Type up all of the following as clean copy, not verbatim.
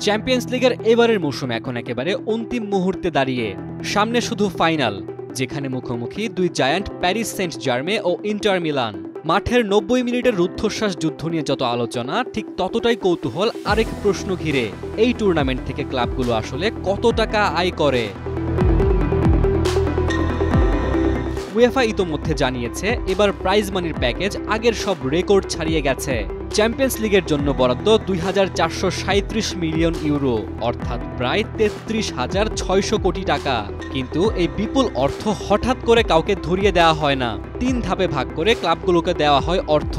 Champions লিগের এবারের মৌসুম এখন একেবারে অন্তিম মুহূর্তে দাঁড়িয়ে। সামনে শুধু ফাইনাল, যেখানে মুখোমুখি দুই জায়ান্ট প্যারিস সেন্ট জার্মে ও ইন্টার মিলান। মাঠের ৯০ মিনিটের রুদ্ধশ্বাস যুদ্ধ নিয়ে যত আলোচনা, ঠিক ততটাই কৌতূহল আরেক প্রশ্ন ঘিরে, এই টুর্নামেন্ট থেকে ক্লাবগুলো আসলে কত টাকা আয় করে। উয়েফা ইতোমধ্যে জানিয়েছে এবার প্রাইজ মানির প্যাকেজ আগের সব রেকর্ড ছাড়িয়ে গেছে। চ্যাম্পিয়ন্স লিগের জন্য বরাদ্দ ২,৪৩৭ মিলিয়ন ইউরো, অর্থাৎ প্রায় ৩৩,৬০০ কোটি টাকা। কিন্তু এই বিপুল অর্থ হঠাৎ করে কাউকে ধরিয়ে দেওয়া হয় না। ৩ ধাপে ভাগ করে ক্লাবগুলোকে দেওয়া হয় অর্থ: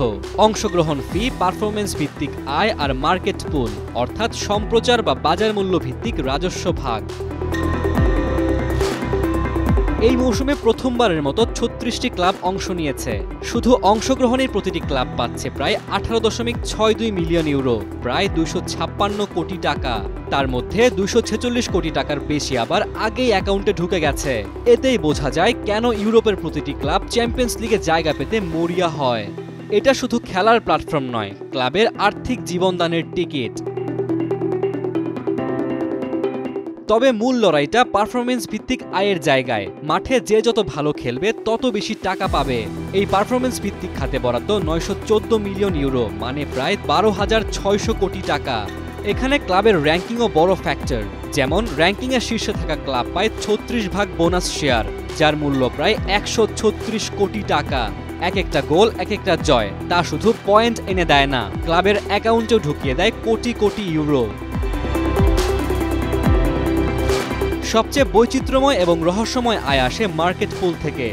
অংশগ্রহণ ফি, পারফরমেন্স ভিত্তিক আয় আর মার্কেট পুল, অর্থাৎ সম্প্রচার বা বাজার মূল্য ভিত্তিক রাজস্ব ভাগ। এই মৌসুমে প্রথমবারের মতো ৩৬টি ক্লাব অংশ নিয়েছে। শুধু অংশগ্রহণের প্রতিটি ক্লাব পাচ্ছে প্রায় ১৮.৬২ মিলিয়ন ইউরো, প্রায় ২৫৬ কোটি টাকা। তার মধ্যে ২৪৬ কোটি টাকার বেশি আবার আগেই অ্যাকাউন্টে ঢুকে গেছে। এতেই বোঝা যায় কেন ইউরোপের প্রতিটি ক্লাব চ্যাম্পিয়ন্স লিগে জায়গা পেতে মরিয়া হয়। এটা শুধু খেলার প্ল্যাটফর্ম নয়, ক্লাবের আর্থিক জীবনদানের টিকিট। তবে মূল লড়াইটা পারফরমেন্স ভিত্তিক আয়ের জায়গায়। মাঠে যে যত ভালো খেলবে তত বেশি টাকা পাবে। এই পারফরমেন্স ভিত্তিক খাতে বরাদ্দ ৯১৪ মিলিয়ন ইউরো, মানে প্রায় ১২,৬০০ কোটি টাকা। এখানে ক্লাবের র্যাঙ্কিংও বড় ফ্যাক্টর। যেমন র্যাঙ্কিংয়ে শীর্ষে থাকা ক্লাব পায় ৩৬ বোনাস শেয়ার, যার মূল্য প্রায় ১৩৬ কোটি টাকা। এক একটা গোল, এক একটা জয়, তা শুধু পয়েন্ট এনে দেয় না, ক্লাবের অ্যাকাউন্টেও ঢুকিয়ে দেয় কোটি কোটি ইউরো। সবচেয়ে বৈচিত্র্যময় এবং রহস্যময় আয় আসে মার্কেট পুল থেকে।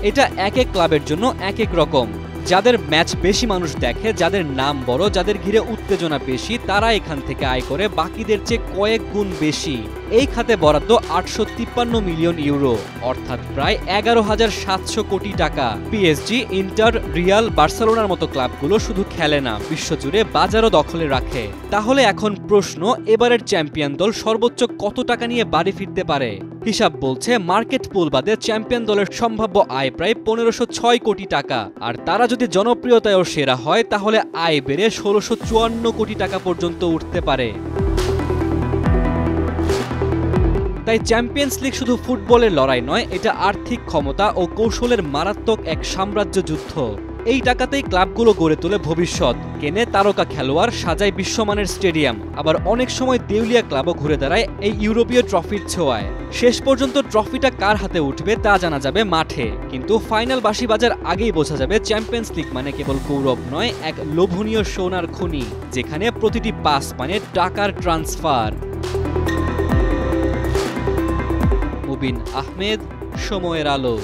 এটা এক এক ক্লাবের জন্য এক এক রকম। যাদের ম্যাচ বেশি মানুষ দেখে, যাদের নাম বড়, যাদের ঘিরে উত্তেজনা বেশি, তারা এখান থেকে আয় করে বাকিদের চেয়ে কয়েক গুণ বেশি। এই খাতে বরাদ্দ ৮৫৩ মিলিয়ন ইউরো, অর্থাৎ প্রায় ১১,৭০০ কোটি টাকা। পিএসজি, ইন্টার, রিয়াল, বার্সেলোনার মতো ক্লাবগুলো শুধু খেলে না, বিশ্বজুড়ে বাজারও দখলে রাখে। তাহলে এখন প্রশ্ন, এবারের চ্যাম্পিয়ন দল সর্বোচ্চ কত টাকা নিয়ে বাড়ি ফিরতে পারে? হিসাব বলছে মার্কেট পুল বাদে চ্যাম্পিয়ন দলের সম্ভাব্য আয় প্রায় ১৫০৬ কোটি টাকা। আর তারা যদি জনপ্রিয়তায়ও সেরা হয়, তাহলে আয় বেড়ে ১৬৫৪ কোটি টাকা পর্যন্ত উঠতে পারে। তাই চ্যাম্পিয়ন্স লিগ শুধু ফুটবলের লড়াই নয়, এটা আর্থিক ক্ষমতা ও কৌশলের মারাত্মক এক সাম্রাজ্য যুদ্ধ। এই টাকাতেই ক্লাবগুলো গড়ে তোলে ভবিষ্যৎ, কেনে তারকা খেলোয়াড়, সাজায় বিশ্বমানের স্টেডিয়াম, আবার অনেক সময় দেউলিয়া ক্লাবও ঘুরে দাঁড়ায় এই ইউরোপীয় ট্রফির ছোঁয়ায়। শেষ পর্যন্ত ট্রফিটা কার হাতে উঠবে তা জানা যাবে মাঠে, কিন্তু ফাইনাল বাঁশি বাজার আগেই বোঝা যাবে চ্যাম্পিয়ন্স লিগ মানে কেবল গৌরব নয়, এক লোভনীয় সোনার খনি, যেখানে প্রতিটি পাস মানে টাকার ট্রান্সফার। মুবিন আহমেদ, সময়ের আলো।